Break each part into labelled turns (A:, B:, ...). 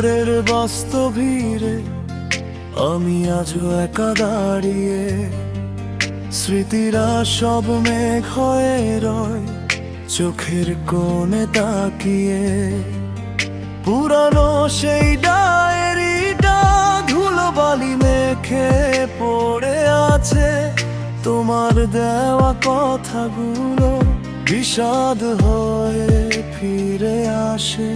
A: শহরের বাস্তব ভিড়ে আমি আজও একা দাঁড়িয়ে, স্মৃতিরা সব মেঘ হয়ে রয় চোখের কোণে তাকিয়ে। পুরানো সেই ডায়েরিটা ধুলোবালি মেখে পড়ে আছে, তোমার দেওয়া কথাগুলো বিষাদ হয়ে ফিরে আসে।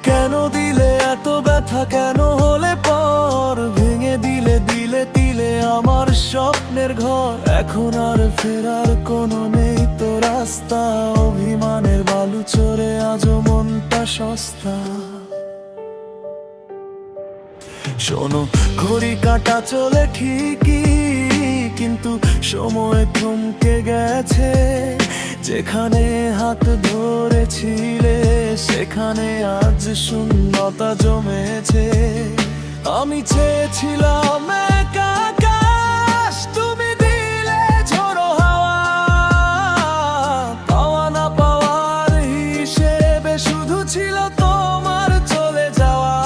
A: কেন দিলে এত ব্যথা, কেন হলে পর ভেঙে দিলে দিলে দিলে আমার স্বপ্নের ঘর। এখন আর ফেরার কোনো নেই তো রাস্তা, অভিমানের বালু চড়ে আজও মনটা সস্তা। শোনো, ঘড়ি কাটা চলে ঠিকই, কিন্তু সময় থমকে গেছে। যেখানে হাত ধরেছিলে সেখানে আজ শূন্যতা জমেছে। আমি চেয়েছিলাম এক আকাশ, তুমি দিলে ঝড়ো হাওয়া। পাওয়া না পাওয়ার হিসেবে শুধু ছিল তোমার চলে যাওয়া।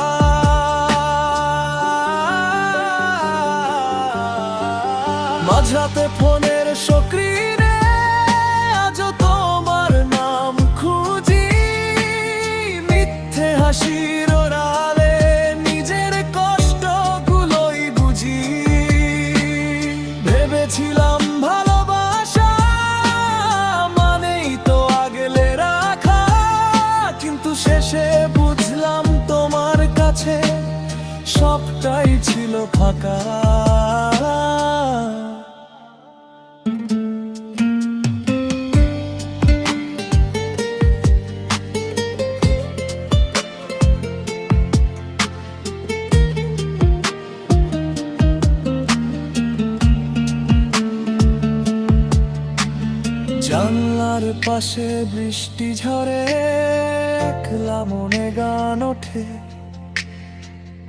A: মাঝরাতে ফোনের স্ক্রিনে আজও তোমার নাম খুঁজি, মিথ্যে হাসির ওড়ালে নিজের কষ্টগুলোই বুঝি। ভেবেছিলাম ভালোবাসা মানেই তো আগলে রাখা, কিন্তু শেষে বুঝলাম তোমার কাছে সবটাই ছিল ফাঁকা। জানলার পাশে বৃষ্টি ঝরে, একলা মনে গান ওঠে।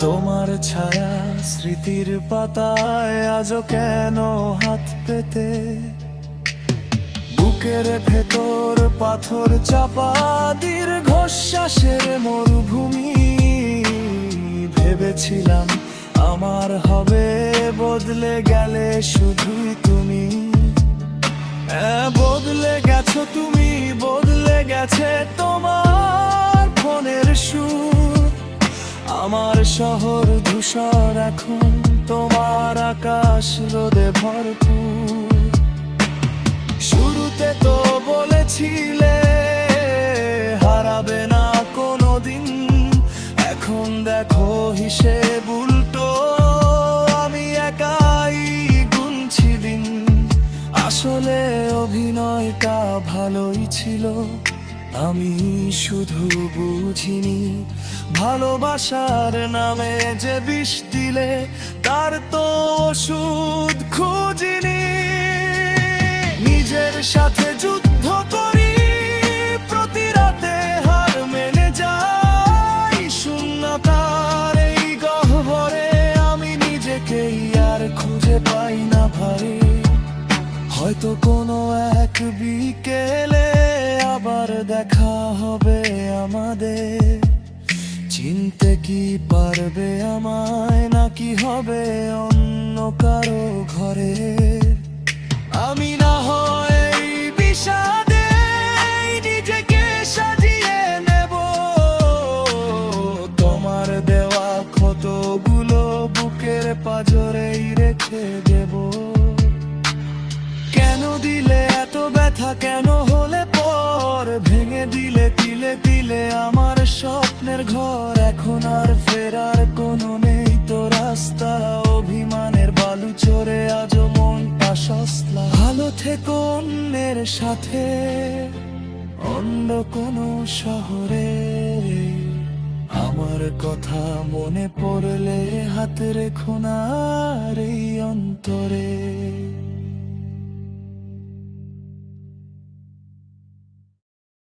A: তোমার ছায়া স্মৃতির পাতায় আজও কেন হাত পেতে। বুকের ভেতর পাথর চাপা দীর্ঘশ্বাসের মরুভূমি। ভেবেছিলাম আমার হবে, বদলে গেলে শুধুই তুমি। বদলে গেছো তুমি, বদলে গেছে তোমার ফোনের সুর। আমার শহর ধূসর এখন, তোমার আকাশ রোদে ভরপুর। শুরুতে তো বলেছিলে হারাবে না কোনোদিন, এখন দেখো হিসেব উল্টো। আমি একাই গুনছি দিন। আসলে অভিনয়টা ভালোই ছিল, আমি শুধু বুঝিনি ভালোবাসার নামে যে বিষ দিলে তার তো ওষুধ খুঁজিনি। নিজের সাথে যুদ্ধ করি, প্রতি রাতে হার মেনে যাই। শূন্যতার এই গহ্বরে আমি নিজেকেই আর খুঁজে পাই না ভাই। হয়তো কোনো এক বিকেলে আবার দেখা হবে আমাদের। চিনতে কি পারবে আমায়, নাকি হবে অন্য কারো ঘরে। আমি না হয় এই বিষাদে নিজেকে সাজিয়ে নেব, তোমার দেওয়া ক্ষতগুলো বুকের পাঁজরেই রেখে দেব। কেন দিলে এত ব্যথা, কেন হলে পর ভেঙে দিলে তিলে তিলে আমার স্বপ্নের ঘর। এখন আর ফেরার কোনো নেই তো রাস্তা, অভিমানের বালু চড়ে আজও মনটা সস্তা। ভালো থেকো অন্যের সাথে, অন্য কোনো শহরে। আমার কথা মনে পড়লে হাত রেখো না আর এই অন্তরে।